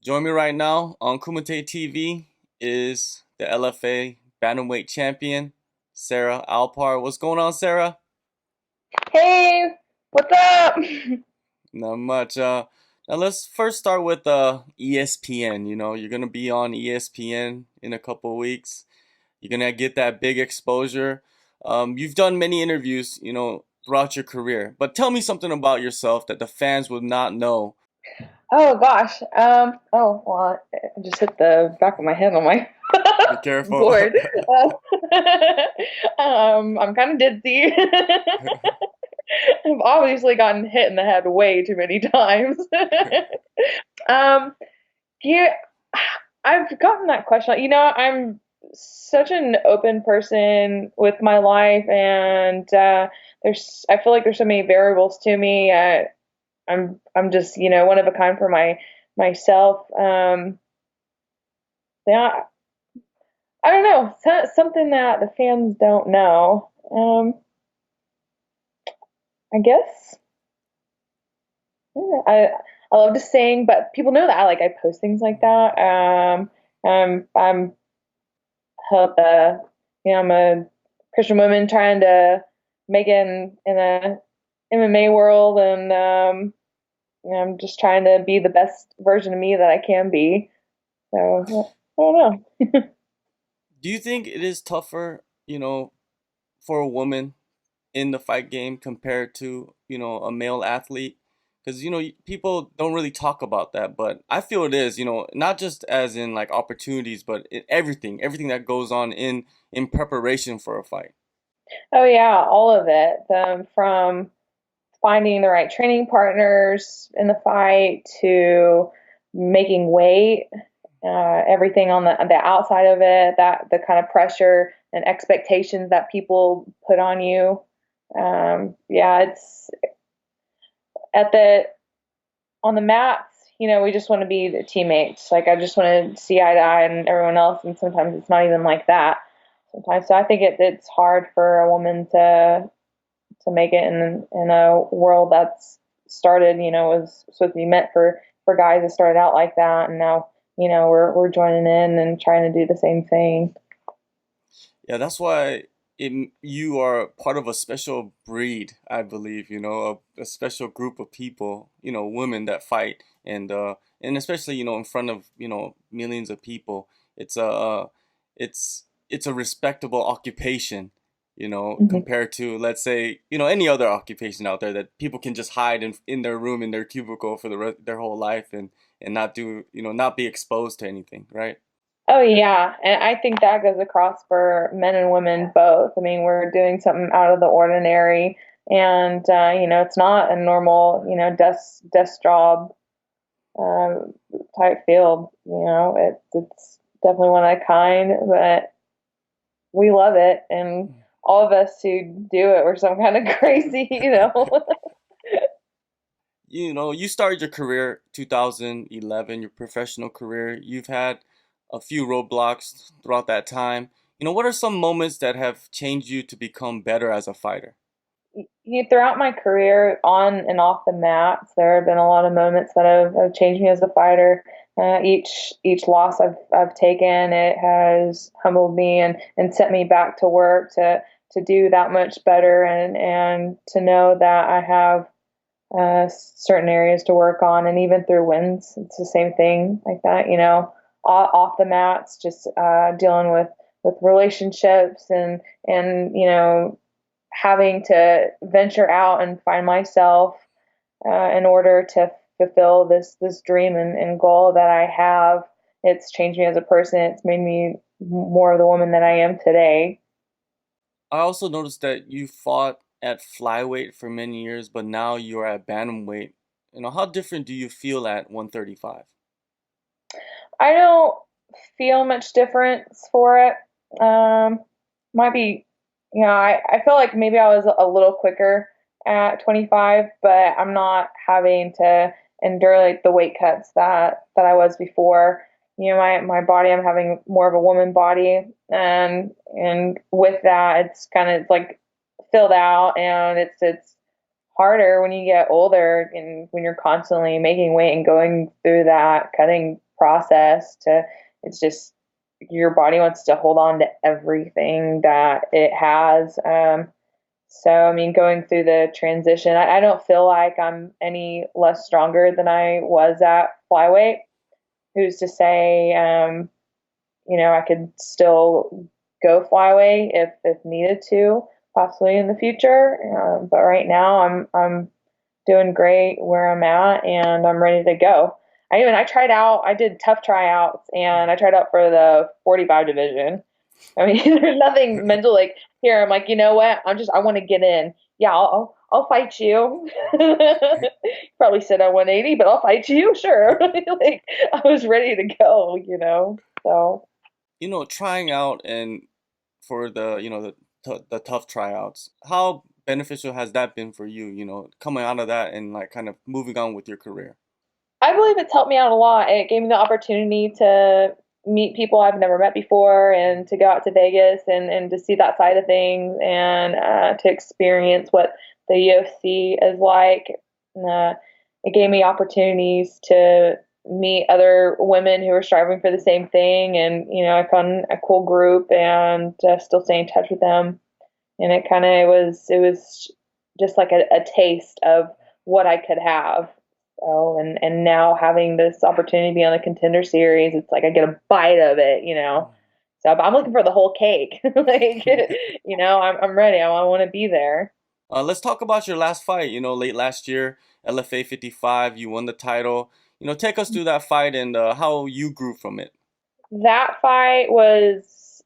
Join me right now on Kumite TV is the LFA bantamweight champion, Sarah Alpar. What's going on, Sarah? Hey, what's up? Not much. Now let's first start with ESPN. You're gonna be on ESPN in a couple weeks. You're gonna get that big exposure. You've done many interviews, throughout your career. But tell me something about yourself that the fans would not know. Oh gosh. Oh well, I just hit the back of my head on my Be careful. board. I'm kind of dizzy. I've obviously gotten hit in the head way too many times. um, yeah, I've gotten that question. I'm such an open person with my life, and I feel like there's so many variables to me. I'm just one of a kind for myself. Yeah, I don't know, something that the fans don't know. I guess yeah, I love to sing, but people know that I post things like that. I'm help I'm a Christian woman trying to make it in a MMA world, and I'm just trying to be the best version of me that I can be. So I don't know. Do you think it is tougher, for a woman in the fight game compared to a male athlete, because people don't really talk about that, but I feel it is, not just as in like opportunities, but in everything that goes on in preparation for a fight. Oh yeah, all of it. From finding the right training partners in the fight to making weight, everything on the outside of it, that the kind of pressure and expectations that people put on you. Yeah, it's at the on the mats. We just want to be the teammates. Like I just want to see eye to eye and everyone else, and sometimes it's not even like that. Sometimes, so I think it's hard for a woman to make it in a world that's started, was supposed to be meant for guys that started out like that, and now we're joining in and trying to do the same thing. Yeah, that's why you are part of a special breed, I believe, a special group of people, women that fight, and especially, in front of, millions of people. It's a it's a respectable occupation, Hmm. compared to, let's say, any other occupation out there that people can just hide in their room, in their cubicle for their whole life, and not do, not be exposed to anything, right? Oh yeah, and I think that goes across for men and women both. I mean, we're doing something out of the ordinary, and it's not a normal, desk job um, type field. It's definitely one of a kind, but we love it, and all of us who do it, we're some kind of crazy. You started your career 2011, your professional career. You've had a few roadblocks throughout that time. What are some moments that have changed you to become better as a fighter? Throughout my career, on and off the mats, there have been a lot of moments that have changed me as a fighter. Each loss I've taken, it has humbled me and sent me back to work to do that much better, and to know that I have certain areas to work on. And even through wins, it's the same thing like that. Off the mats, just dealing with relationships, and having to venture out and find myself in order to fulfill this dream and goal that I have. It's changed me as a person. It's made me more of the woman that I am today. I also noticed that you fought at flyweight for many years, but now you're at bantamweight. How different do you feel at 135? I don't feel much difference for it. Might be, I feel like maybe I was a little quicker at 25, but I'm not having to endure like the weight cuts that I was before. My body, I'm having more of a woman body, and with that, it's kind of like filled out, and it's harder when you get older and when you're constantly making weight and going through that cutting process to, it's just your body wants to hold on to everything that it has. So, I mean, going through the transition, I don't feel like I'm any less stronger than I was at flyweight. Who's to say, I could still go flyweight if needed to, possibly in the future. But right now, I'm doing great where I'm at, and I'm ready to go. I tried out. I did tough tryouts, and I tried out for the 45 division. I mean, there's nothing mental like here. I'm like, you know what? I want to get in. Yeah, I'll fight you. Probably said I 180, but I'll fight you. Sure. Like I was ready to go. So Trying out and for the tough tryouts, how beneficial has that been for you, coming out of that and like kind of moving on with your career? I believe it's helped me out a lot. It gave me the opportunity to meet people I've never met before and to go out to Vegas and to see that side of things and to experience what the UFC is like. It gave me opportunities to meet other women who are striving for the same thing. And, I found a cool group and still stay in touch with them. And it was just like a taste of what I could have. So and now having this opportunity to be on the Contender Series, it's like I get a bite of it. So but I'm looking for the whole cake. Like, I'm ready. I want to be there. Let's talk about your last fight. Late last year, LFA 55, you won the title. Take us through that fight and how you grew from it. That fight was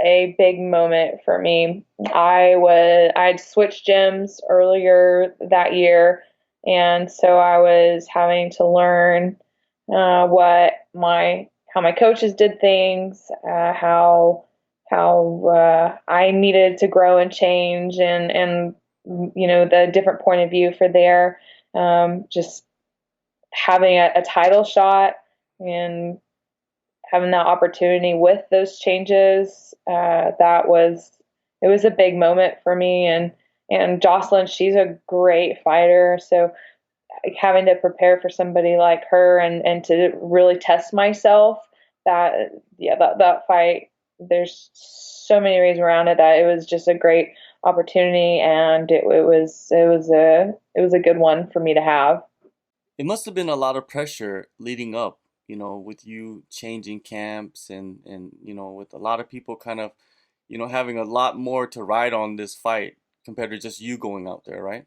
a big moment for me. I'd switched gyms earlier that year, and so I was having to learn what my how my coaches did things, how I needed to grow and change, and the different point of view for there. Just having a title shot and having that opportunity with those changes, it was a big moment for me. And Jocelyn, she's a great fighter, so having to prepare for somebody like her and to really test myself, that fight, there's so many ways around it that it was just a great opportunity, and it was a good one for me to have. It must have been a lot of pressure leading up, with you changing camps and with a lot of people kind of, having a lot more to ride on this fight compared to just you going out there, right?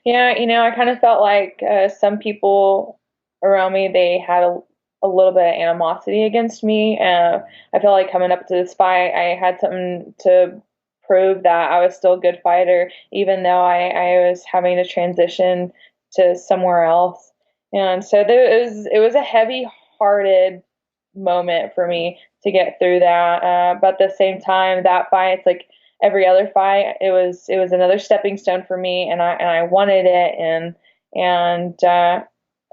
Yeah, I kind of felt like some people around me, they had a little bit of animosity against me. I felt like coming up to this fight, I had something to prove that I was still a good fighter, even though I was having to transition to somewhere else. And so it was a heavy-hearted moment for me to get through that. But at the same time, that fight, it's like every other fight, it was another stepping stone for me, and I wanted it, and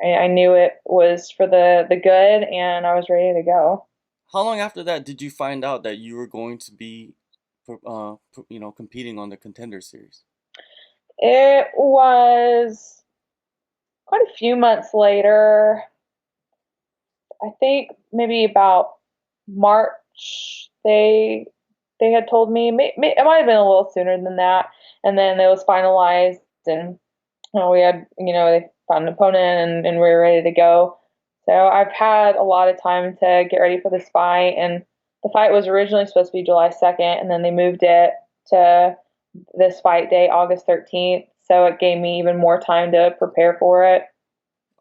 I knew it was for the good, and I was ready to go. How long after that did you find out that you were going to be, competing on the Contender Series? It was quite a few months later. I think maybe about March. They had told me, it might have been a little sooner than that, and then it was finalized, and we had, they found an opponent, and we were ready to go. So I've had a lot of time to get ready for this fight, and the fight was originally supposed to be July 2nd, and then they moved it to this fight day, August 13th. So it gave me even more time to prepare for it.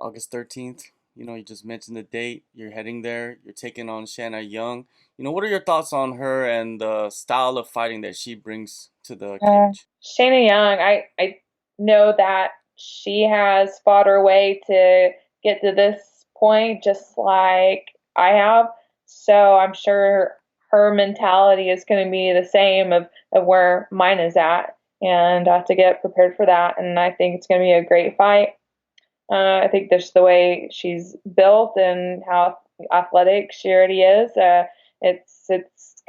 August 13th. You just mentioned the date. You're heading there. You're taking on Shanna Young. What are your thoughts on her and the style of fighting that she brings to the cage? Shanna Young, I know that she has fought her way to get to this point just like I have. So I'm sure her mentality is going to be the same of where mine is at. And I have to get prepared for that. And I think it's going to be a great fight. I think just the way she's built and how athletic she already is, it's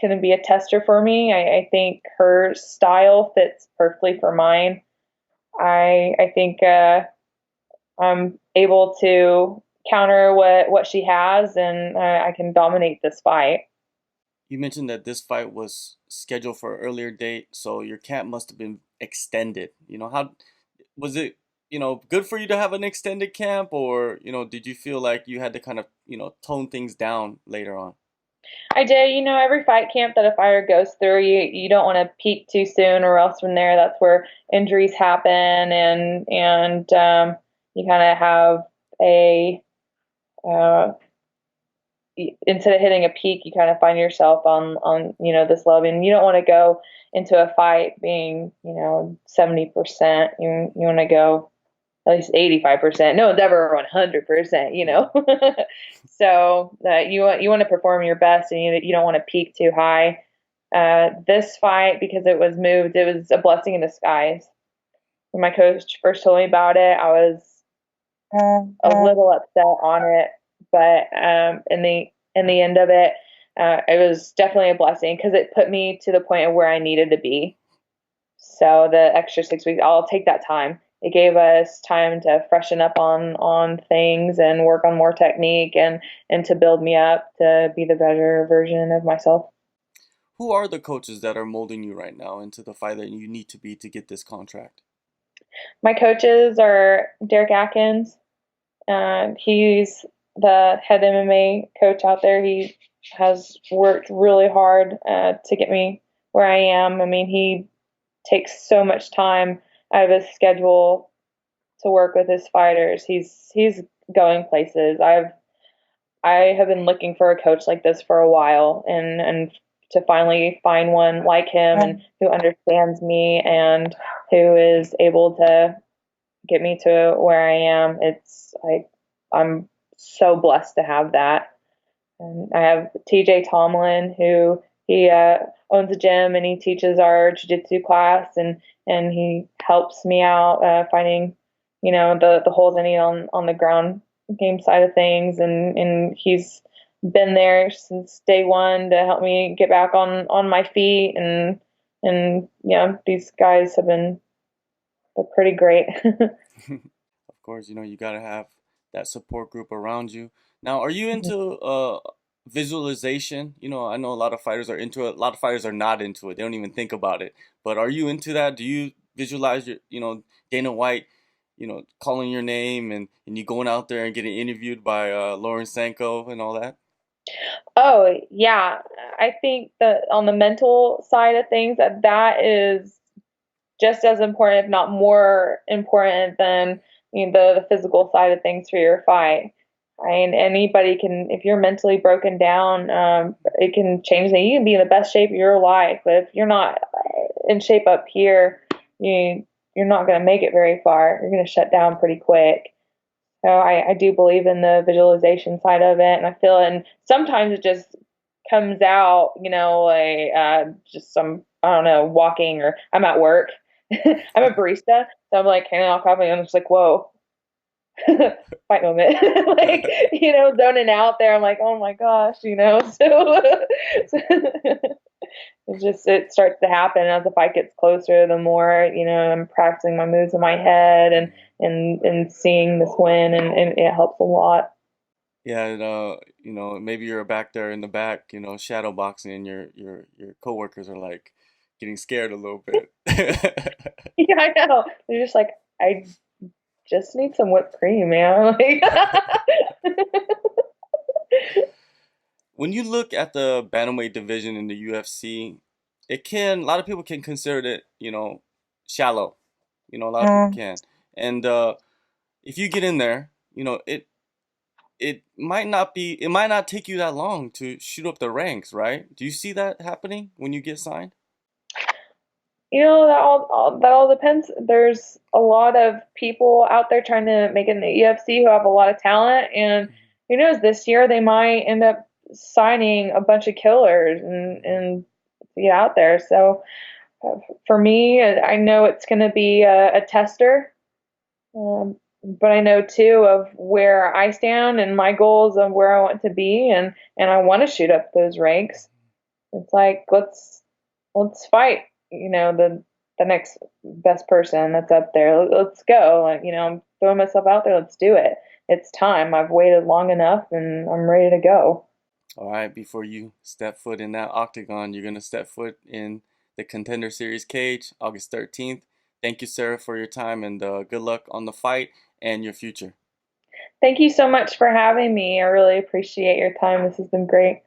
going to be a tester for me. I think her style fits perfectly for mine. I think I'm able to counter what she has, and I can dominate this fight. You mentioned that this fight was scheduled for an earlier date, so your camp must have been extended. How was it, good for you to have an extended camp, or, did you feel like you had to kind of, tone things down later on? I did, every fight camp that a fighter goes through, you don't want to peak too soon, or else from there, that's where injuries happen, and you kind of have a uh, instead of hitting a peak, you kind of find yourself on this level, and you don't want to go into a fight being 70%. You want to go at least 85%. No one's ever 100%, Yeah. So you want to perform your best, and you don't want to peak too high. This fight, because it was moved, it was a blessing in disguise. When my coach first told me about it, I was a little upset on it, but in the end of it, it was definitely a blessing because it put me to the point of where I needed to be. So the extra 6 weeks, I'll take that time. It gave us time to freshen up on things and work on more technique, and to build me up to be the better version of myself. Who are the coaches that are molding you right now into the fight that you need to be to get this contract? My coaches are Derek Atkins. He's the head MMA coach out there. He has worked really hard to get me where I am. I mean, he takes so much time out of his schedule to work with his fighters. He's going places. I have been looking for a coach like this for a while, and to finally find one like him, and who understands me and who is able to get me to where I am. It's like I'm so blessed to have that. And I have TJ Tomlin, who he owns a gym, and he teaches our jiu-jitsu class, and he helps me out finding the holes I need on the ground game side of things, and he's been there since day one to help me get back on my feet, and yeah, these guys have been they're pretty great. Of course, you got to have that support group around you. Now, are you into visualization? I know a lot of fighters are into it. A lot of fighters are not into it. They don't even think about it. But are you into that? Do you visualize Dana White, calling your name, and you going out there and getting interviewed by Lauren Sanko and all that? Oh, yeah. I think that on the mental side of things, that is just as important, if not more important than the physical side of things for your fight. I mean, anybody can, if you're mentally broken down, it can change things. You can be in the best shape of your life, but if you're not in shape up here, you're not going to make it very far. You're going to shut down pretty quick. So I do believe in the visualization side of it, and I feel, and sometimes it just comes out, like just some, I don't know, walking, or I'm at work. I'm a barista, so I'm like handing out coffee, and I'm just like, whoa, fight moment, like zoning out there. I'm like, oh my gosh, so it starts to happen as the fight gets closer. The more I'm practicing my moves in my head, and seeing this win, and it helps a lot. Yeah, and, maybe you're back there in the back, shadow boxing, and your coworkers are like getting scared a little bit. Yeah, I know. They're just like, I just need some whipped cream, man. Like, When you look at the bantamweight division in the UFC, a lot of people can consider it, shallow. A lot of people can. And if you get in there, it might not take you that long to shoot up the ranks, right? Do you see that happening when you get signed? that all depends. There's a lot of people out there trying to make it in the UFC who have a lot of talent, and who knows, this year they might end up signing a bunch of killers, and get out there. So for me, I know it's going to be a tester, but I know too of where I stand and my goals of where I want to be, and I want to shoot up those ranks. It's like, let's fight. The next best person that's up there. Let's go. Like, I'm throwing myself out there. Let's do it. it's time. I've waited long enough and I'm ready to go. All right, before you step foot in that octagon, you're gonna step foot in the Contender Series cage, August 13th. Thank you, Sarah, for your time, and good luck on the fight and your future. Thank you so much for having me. I really appreciate your time. This has been great.